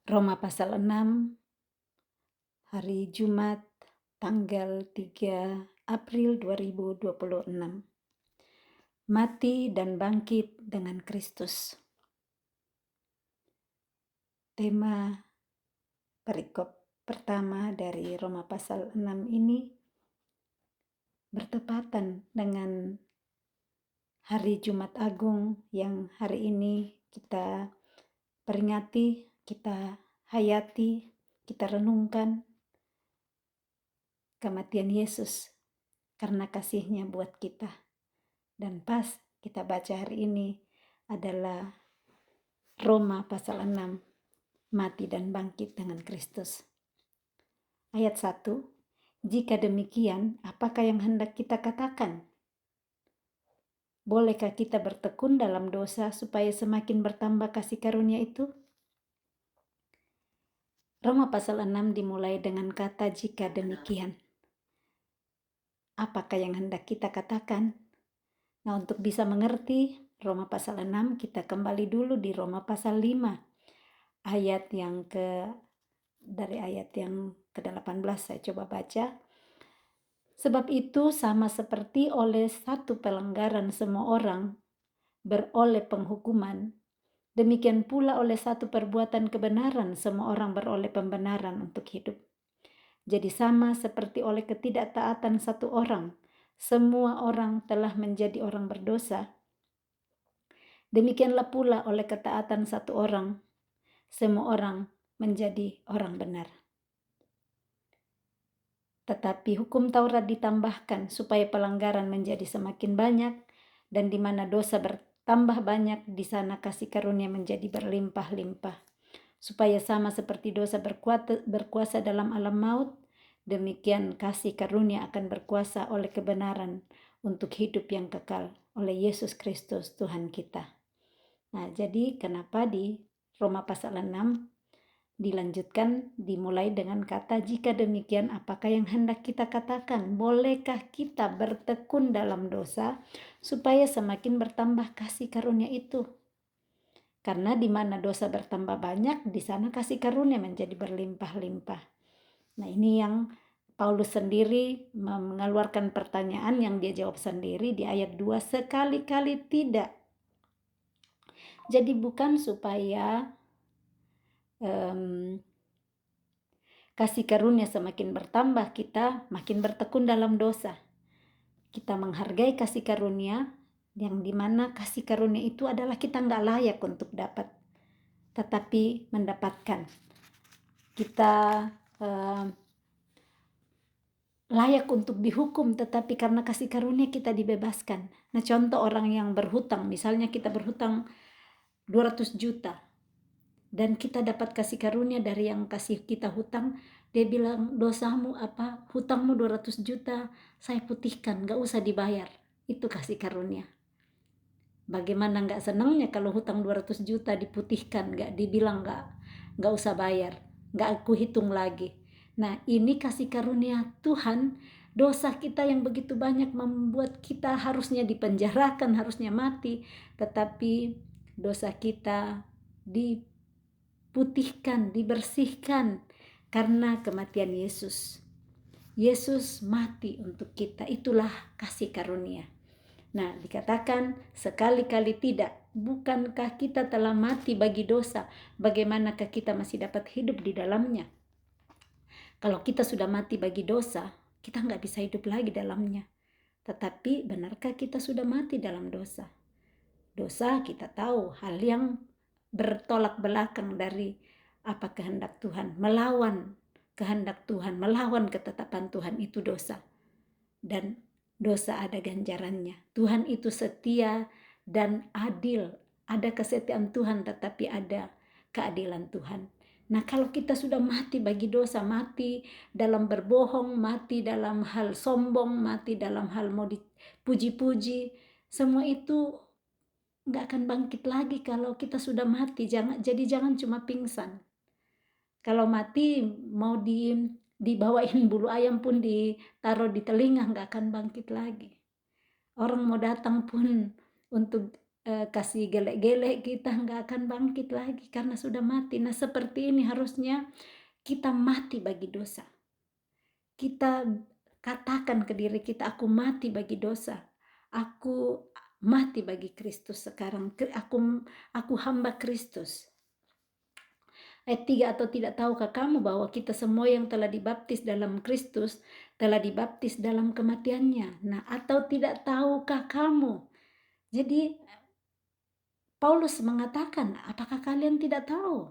Roma pasal 6, hari Jumat, tanggal 3 April 2026. Mati dan bangkit dengan Kristus. Tema perikop pertama dari Roma pasal 6 ini bertepatan dengan hari Jumat Agung yang hari ini kita peringati, kita hayati, kita renungkan kematian Yesus karena kasih-Nya buat kita. Dan pas kita baca hari ini adalah Roma pasal 6, mati dan bangkit dengan Kristus. Ayat 1, jika demikian, apakah yang hendak kita katakan? Bolehkah kita bertekun dalam dosa supaya semakin bertambah kasih karunia itu? Roma pasal 6 dimulai dengan kata jika demikian. Apakah yang hendak kita katakan? Nah, untuk bisa mengerti Roma pasal 6, kita kembali dulu di Roma pasal 5. Dari ayat yang ke-18 saya coba baca. Sebab itu sama seperti oleh satu pelanggaran semua orang beroleh penghukuman, demikian pula oleh satu perbuatan kebenaran semua orang beroleh pembenaran untuk hidup. Jadi sama seperti oleh ketidaktaatan satu orang, semua orang telah menjadi orang berdosa. Demikianlah pula oleh ketaatan satu orang, semua orang menjadi orang benar. Tetapi hukum Taurat ditambahkan supaya pelanggaran menjadi semakin banyak, dan di mana dosa bertambah banyak, di sana kasih karunia menjadi berlimpah-limpah. Supaya sama seperti dosa berkuasa dalam alam maut, demikian kasih karunia akan berkuasa oleh kebenaran untuk hidup yang kekal oleh Yesus Kristus Tuhan kita. Nah, jadi kenapa di Roma pasal 6 dilanjutkan dimulai dengan kata jika demikian apakah yang hendak kita katakan? Bolehkah kita bertekun dalam dosa supaya semakin bertambah kasih karunia itu? Karena di mana dosa bertambah banyak, di sana kasih karunia menjadi berlimpah-limpah. Nah, ini yang Paulus sendiri mengeluarkan pertanyaan yang dia jawab sendiri di ayat 2, sekali-kali tidak. Jadi bukan supaya kasih karunia semakin bertambah, kita makin bertekun dalam dosa. Kita menghargai kasih karunia, yang dimana kasih karunia itu adalah kita nggak layak untuk dapat, tetapi mendapatkan. Kita layak untuk dihukum, tetapi karena kasih karunia kita dibebaskan. Nah, contoh orang yang berhutang, misalnya kita berhutang 200 juta, dan kita dapat kasih karunia dari yang kasih kita hutang. Dia bilang, dosamu apa? Hutangmu 200 juta, saya putihkan, gak usah dibayar. Itu kasih karunia. Bagaimana gak senangnya kalau hutang 200 juta diputihkan, gak dibilang gak usah bayar, gak aku hitung lagi. Nah, ini kasih karunia Tuhan. Dosa kita yang begitu banyak membuat kita harusnya dipenjarakan, harusnya mati, tetapi dosa kita diputihkan, dibersihkan karena kematian Yesus. Yesus mati untuk kita, itulah kasih karunia. Nah, dikatakan sekali-kali tidak. Bukankah kita telah mati bagi dosa? Bagaimanakah kita masih dapat hidup di dalamnya? Kalau kita sudah mati bagi dosa, kita nggak bisa hidup lagi dalamnya. Tetapi benarkah kita sudah mati dalam dosa? Dosa kita tahu hal yang bertolak belakang dari apa kehendak Tuhan, melawan kehendak Tuhan, melawan ketetapan Tuhan, itu dosa. Dan dosa ada ganjarannya. Tuhan itu setia dan adil. Ada kesetiaan Tuhan, tetapi ada keadilan Tuhan. Nah, kalau kita sudah mati bagi dosa, mati dalam berbohong, mati dalam hal sombong, mati dalam hal mau dipuji-puji, semua itu nggak akan bangkit lagi kalau kita sudah mati. Jadi jangan cuma pingsan. Kalau mati mau dibawain bulu ayam pun ditaruh di telinga, nggak akan bangkit lagi. Orang mau datang pun untuk kasih gelek-gelek, kita nggak akan bangkit lagi karena sudah mati. Nah, seperti ini harusnya kita mati bagi dosa. Kita katakan ke diri kita, aku mati bagi dosa. Aku mati bagi Kristus sekarang. Aku hamba Kristus. Ayat 3, atau tidak tahukah kamu bahwa kita semua yang telah dibaptis dalam Kristus telah dibaptis dalam kematiannya. Nah, atau tidak tahukah kamu? Jadi Paulus mengatakan, apakah kalian tidak tahu?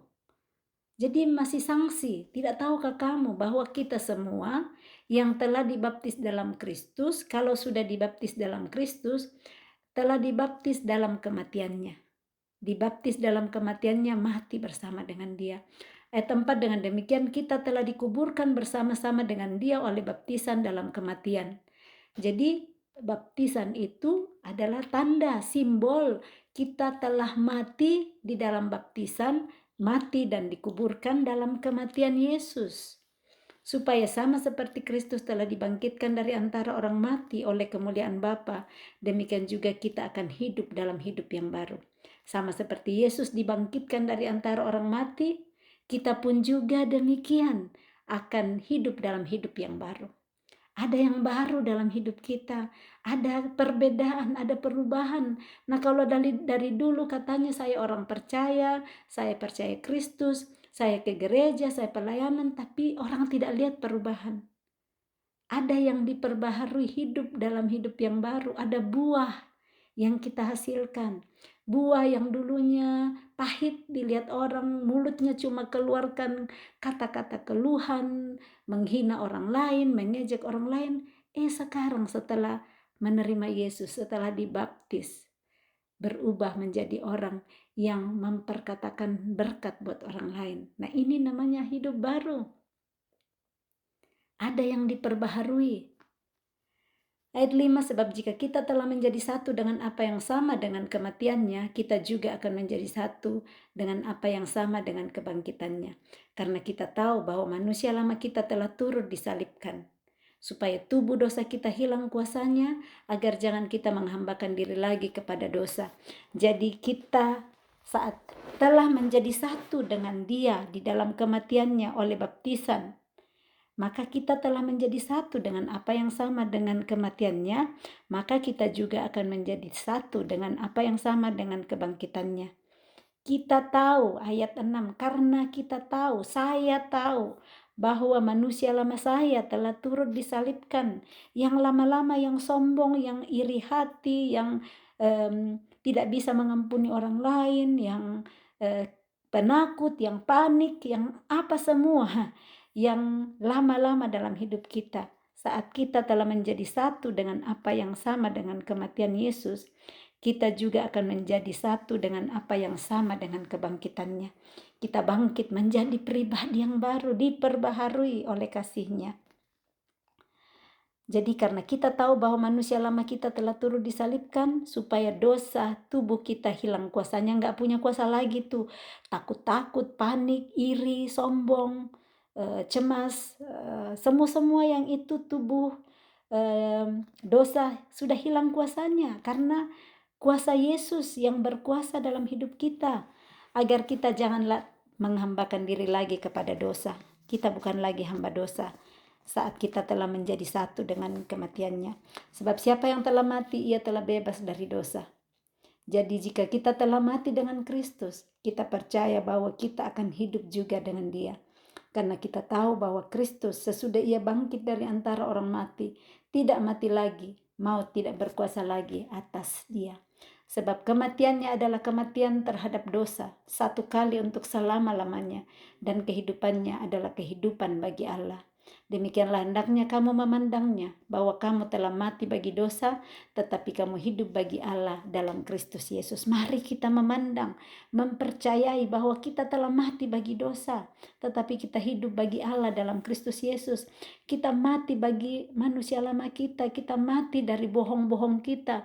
Jadi masih sanksi, tidak tahukah kamu bahwa kita semua yang telah dibaptis dalam Kristus, kalau sudah dibaptis dalam Kristus, telah dibaptis dalam kematiannya. Dibaptis dalam kematiannya, mati bersama dengan dia. Ayat 4, dengan demikian kita telah dikuburkan bersama-sama dengan dia oleh baptisan dalam kematian. Jadi baptisan itu adalah tanda, simbol kita telah mati di dalam baptisan, mati dan dikuburkan dalam kematian Yesus. Supaya sama seperti Kristus telah dibangkitkan dari antara orang mati oleh kemuliaan Bapa, demikian juga kita akan hidup dalam hidup yang baru. Sama seperti Yesus dibangkitkan dari antara orang mati, kita pun juga demikian akan hidup dalam hidup yang baru. Ada yang baru dalam hidup kita, ada perbedaan, ada perubahan. Nah, kalau dari dulu katanya saya orang percaya, saya percaya Kristus, saya ke gereja, saya pelayanan, tapi orang tidak lihat perubahan. Ada yang diperbaharui hidup dalam hidup yang baru, ada buah yang kita hasilkan. Buah yang dulunya pahit dilihat orang, mulutnya cuma keluarkan kata-kata keluhan, menghina orang lain, mengejek orang lain. Sekarang setelah menerima Yesus, setelah dibaptis, berubah menjadi orang yang memperkatakan berkat buat orang lain. Nah, ini namanya hidup baru. Ada yang diperbaharui. Ayat 5, sebab jika kita telah menjadi satu dengan apa yang sama dengan kematiannya, kita juga akan menjadi satu dengan apa yang sama dengan kebangkitannya. Karena kita tahu bahwa manusia lama kita telah turut disalibkan, supaya tubuh dosa kita hilang kuasanya, agar jangan kita menghambakan diri lagi kepada dosa. Jadi kita saat telah menjadi satu dengan Dia di dalam kematiannya oleh baptisan, maka kita telah menjadi satu dengan apa yang sama dengan kematiannya, maka kita juga akan menjadi satu dengan apa yang sama dengan kebangkitannya. Kita tahu, ayat 6, karena kita tahu, saya tahu bahwa manusia lama saya telah turut disalibkan, yang lama-lama, yang sombong, yang iri hati, yang tidak bisa mengampuni orang lain, yang penakut, yang panik, yang apa semua yang lama-lama dalam hidup kita. Saat kita telah menjadi satu dengan apa yang sama dengan kematian Yesus, kita juga akan menjadi satu dengan apa yang sama dengan kebangkitannya. Kita bangkit menjadi pribadi yang baru, diperbaharui oleh kasih-Nya. Jadi karena kita tahu bahwa manusia lama kita telah turut disalibkan, supaya dosa tubuh kita hilang kuasanya, nggak punya kuasa lagi tuh. Takut-takut, panik, iri, sombong, cemas, semua yang itu tubuh dosa sudah hilang kuasanya, karena kuasa Yesus yang berkuasa dalam hidup kita, agar kita janganlah menghambakan diri lagi kepada dosa. Kita bukan lagi hamba dosa saat kita telah menjadi satu dengan kematiannya. Sebab siapa yang telah mati, ia telah bebas dari dosa. Jadi jika kita telah mati dengan Kristus, kita percaya bahwa kita akan hidup juga dengan Dia. Karena kita tahu bahwa Kristus sesudah Ia bangkit dari antara orang mati, tidak mati lagi, maut tidak berkuasa lagi atas Dia. Sebab kematiannya adalah kematian terhadap dosa, satu kali untuk selama-lamanya, dan kehidupannya adalah kehidupan bagi Allah. Demikianlah hendaknya kamu memandangnya, bahwa kamu telah mati bagi dosa, tetapi kamu hidup bagi Allah dalam Kristus Yesus. Mari kita memandang, mempercayai bahwa kita telah mati bagi dosa, tetapi kita hidup bagi Allah dalam Kristus Yesus. Kita mati bagi manusia lama kita mati dari bohong-bohong kita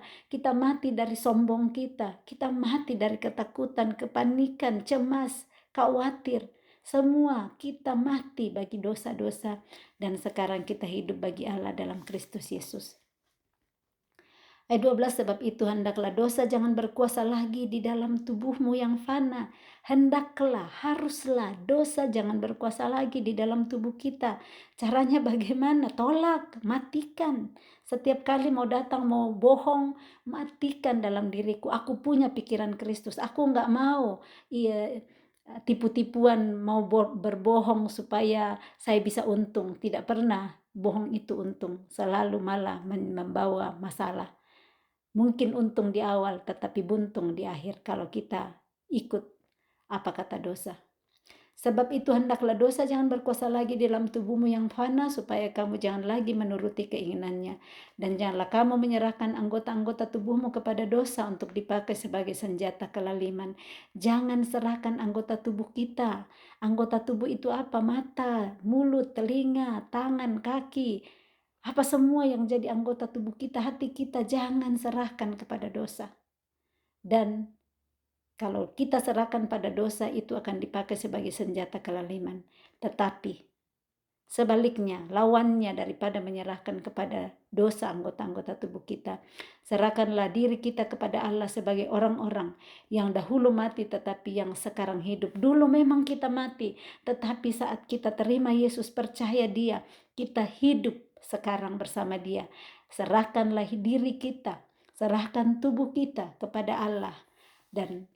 mati dari sombong kita mati dari ketakutan, kepanikan, cemas, khawatir. Semua kita mati bagi dosa-dosa, dan sekarang kita hidup bagi Allah dalam Kristus Yesus. Ayat 12, sebab itu hendaklah dosa jangan berkuasa lagi di dalam tubuhmu yang fana. Hendaklah, haruslah dosa jangan berkuasa lagi di dalam tubuh kita. Caranya bagaimana? Tolak, matikan. Setiap kali mau datang, mau bohong, matikan dalam diriku. Aku punya pikiran Kristus. Aku nggak mau tipu-tipuan, mau berbohong supaya saya bisa untung. Tidak pernah bohong itu untung. Selalu malah membawa masalah. Mungkin untung di awal, tetapi buntung di akhir kalau kita ikut apa kata dosa. Sebab itu hendaklah dosa jangan berkuasa lagi dalam tubuhmu yang fana, supaya kamu jangan lagi menuruti keinginannya. Dan janganlah kamu menyerahkan anggota-anggota tubuhmu kepada dosa untuk dipakai sebagai senjata kelaliman. Jangan serahkan anggota tubuh kita. Anggota tubuh itu apa? Mata, mulut, telinga, tangan, kaki. Apa semua yang jadi anggota tubuh kita, hati kita, jangan serahkan kepada dosa. Dan kalau kita serahkan pada dosa, itu akan dipakai sebagai senjata kelaliman. Tetapi sebaliknya, lawannya daripada menyerahkan kepada dosa anggota-anggota tubuh kita, serahkanlah diri kita kepada Allah sebagai orang-orang yang dahulu mati tetapi yang sekarang hidup. Dulu memang kita mati, tetapi saat kita terima Yesus, percaya Dia, kita hidup sekarang bersama Dia. Serahkanlah diri kita, serahkan tubuh kita kepada Allah. Dan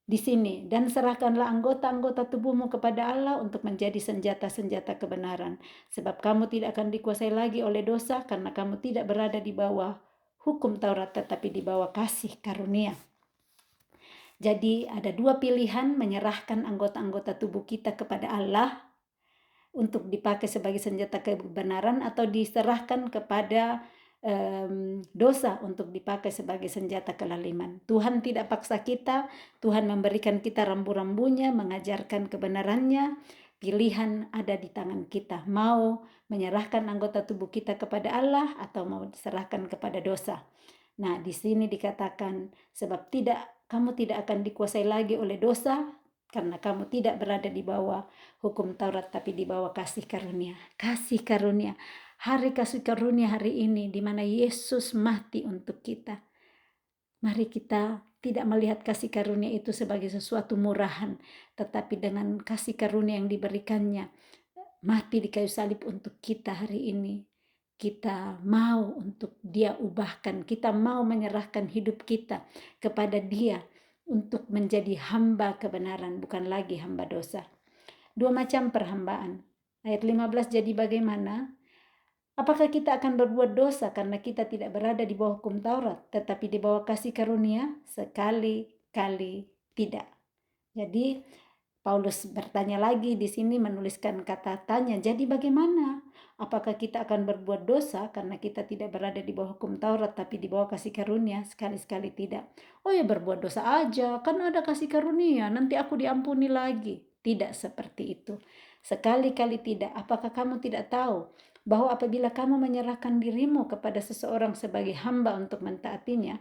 di sini, dan serahkanlah anggota-anggota tubuhmu kepada Allah untuk menjadi senjata-senjata kebenaran. Sebab kamu tidak akan dikuasai lagi oleh dosa, karena kamu tidak berada di bawah hukum Taurat, tetapi di bawah kasih karunia. Jadi ada dua pilihan, menyerahkan anggota-anggota tubuh kita kepada Allah untuk dipakai sebagai senjata kebenaran, atau diserahkan kepada dosa untuk dipakai sebagai senjata kelaliman. Tuhan tidak paksa kita, Tuhan memberikan kita rambu-rambunya, mengajarkan kebenarannya. Pilihan ada di tangan kita, mau menyerahkan anggota tubuh kita kepada Allah atau mau diserahkan kepada dosa. Nah, di sini dikatakan, sebab kamu tidak akan dikuasai lagi oleh dosa, karena kamu tidak berada di bawah hukum Taurat, tapi di bawah kasih karunia. Kasih karunia. Hari kasih karunia hari ini, di mana Yesus mati untuk kita. Mari kita tidak melihat kasih karunia itu sebagai sesuatu murahan, tetapi dengan kasih karunia yang diberikannya, mati di kayu salib untuk kita hari ini. Kita mau untuk Dia ubahkan, kita mau menyerahkan hidup kita kepada Dia untuk menjadi hamba kebenaran, bukan lagi hamba dosa. Dua macam perhambaan. Ayat 15, jadi bagaimana? Apakah kita akan berbuat dosa karena kita tidak berada di bawah hukum Taurat, tetapi di bawah kasih karunia? Sekali-kali tidak. Jadi Paulus bertanya lagi di sini, menuliskan kata tanya. Jadi bagaimana? Apakah kita akan berbuat dosa karena kita tidak berada di bawah hukum Taurat tapi di bawah kasih karunia? Sekali-sekali tidak. Oh ya, berbuat dosa aja, kan ada kasih karunia, nanti aku diampuni lagi. Tidak seperti itu. Sekali-kali tidak. Apakah kamu tidak tahu bahwa apabila kamu menyerahkan dirimu kepada seseorang sebagai hamba untuk mentaatinya,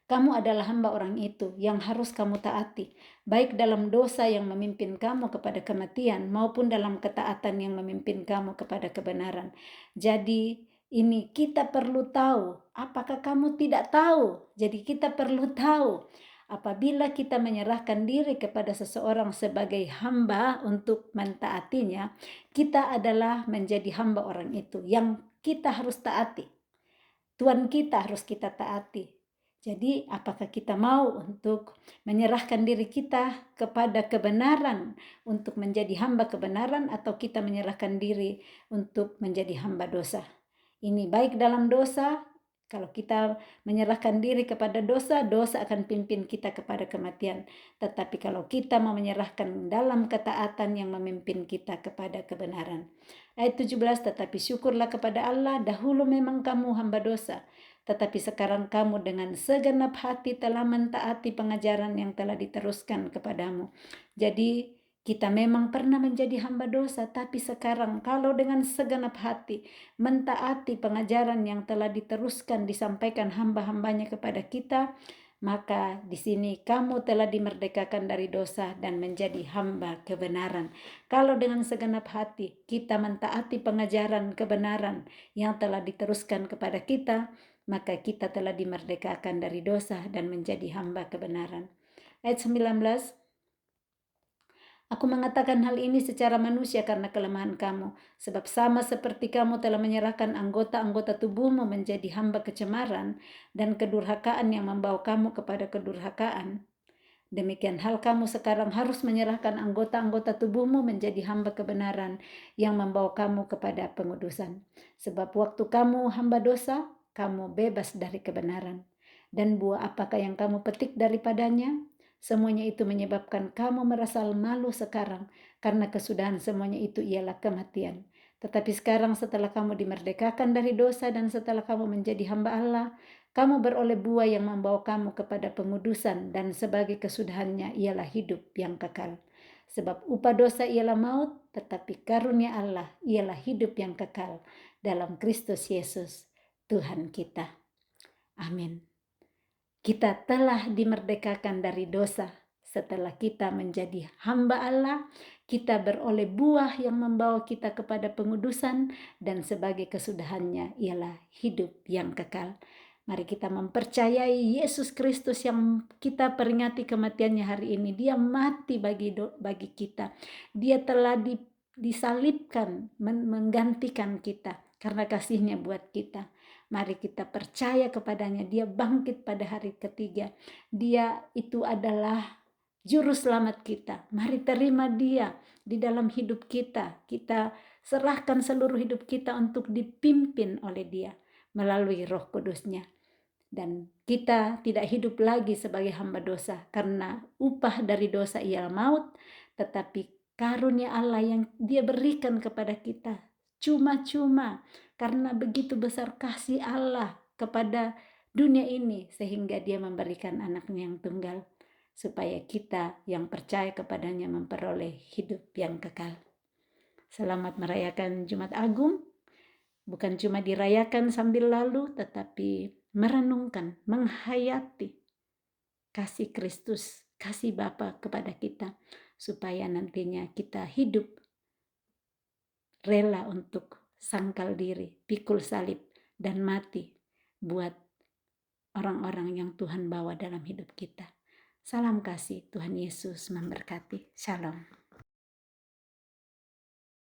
kamu adalah hamba orang itu yang harus kamu taati, baik dalam dosa yang memimpin kamu kepada kematian maupun dalam ketaatan yang memimpin kamu kepada kebenaran. Jadi ini kita perlu tahu. Apakah kamu tidak tahu? Jadi kita perlu tahu. Apabila kita menyerahkan diri kepada seseorang sebagai hamba untuk mentaatinya, kita adalah menjadi hamba orang itu yang kita harus taati. Tuhan kita harus kita taati. Jadi apakah kita mau untuk menyerahkan diri kita kepada kebenaran untuk menjadi hamba kebenaran, atau kita menyerahkan diri untuk menjadi hamba dosa? Ini baik dalam dosa. Kalau kita menyerahkan diri kepada dosa, dosa akan pimpin kita kepada kematian. Tetapi kalau kita mau menyerahkan dalam ketaatan yang memimpin kita kepada kebenaran. Ayat 17, tetapi syukurlah kepada Allah, dahulu memang kamu hamba dosa, tetapi sekarang kamu dengan segenap hati telah mentaati pengajaran yang telah diteruskan kepadamu. Jadi kita memang pernah menjadi hamba dosa, tapi sekarang kalau dengan segenap hati mentaati pengajaran yang telah diteruskan, disampaikan hamba-hambanya kepada kita, maka di sini kamu telah dimerdekakan dari dosa dan menjadi hamba kebenaran. Kalau dengan segenap hati kita mentaati pengajaran kebenaran yang telah diteruskan kepada kita, maka kita telah dimerdekakan dari dosa dan menjadi hamba kebenaran. Ayat 19, aku mengatakan hal ini secara manusia karena kelemahan kamu, sebab sama seperti kamu telah menyerahkan anggota-anggota tubuhmu menjadi hamba kecemaran dan kedurhakaan yang membawa kamu kepada kedurhakaan. Demikian hal kamu sekarang harus menyerahkan anggota-anggota tubuhmu menjadi hamba kebenaran yang membawa kamu kepada pengudusan. Sebab waktu kamu hamba dosa, kamu bebas dari kebenaran. Dan buah apakah yang kamu petik daripadanya? Semuanya itu menyebabkan kamu merasa malu sekarang, karena kesudahan semuanya itu ialah kematian. Tetapi sekarang setelah kamu dimerdekakan dari dosa dan setelah kamu menjadi hamba Allah, kamu beroleh buah yang membawa kamu kepada pengudusan, dan sebagai kesudahannya ialah hidup yang kekal. Sebab upah dosa ialah maut, tetapi karunia Allah ialah hidup yang kekal dalam Kristus Yesus, Tuhan kita. Amin. Kita telah dimerdekakan dari dosa. Setelah kita menjadi hamba Allah, kita beroleh buah yang membawa kita kepada pengudusan, dan sebagai kesudahannya ialah hidup yang kekal. Mari kita mempercayai Yesus Kristus yang kita peringati kematiannya hari ini. Dia mati bagi kita. Dia telah disalibkan, menggantikan kita karena kasihnya buat kita. Mari kita percaya kepadanya. Dia bangkit pada hari ketiga. Dia itu adalah juru selamat kita. Mari terima dia di dalam hidup kita. Kita serahkan seluruh hidup kita untuk dipimpin oleh dia melalui Roh Kudusnya. Dan kita tidak hidup lagi sebagai hamba dosa, karena upah dari dosa ialah maut, tetapi karunia Allah yang dia berikan kepada kita cuma-cuma, karena begitu besar kasih Allah kepada dunia ini, sehingga dia memberikan anaknya yang tunggal, supaya kita yang percaya kepadanya memperoleh hidup yang kekal. Selamat merayakan Jumat Agung. Bukan cuma dirayakan sambil lalu, tetapi merenungkan, menghayati kasih Kristus, kasih Bapa kepada kita, supaya nantinya kita hidup rela untuk sangkal diri, pikul salib, dan mati buat orang-orang yang Tuhan bawa dalam hidup kita. Salam kasih, Tuhan Yesus memberkati. Shalom.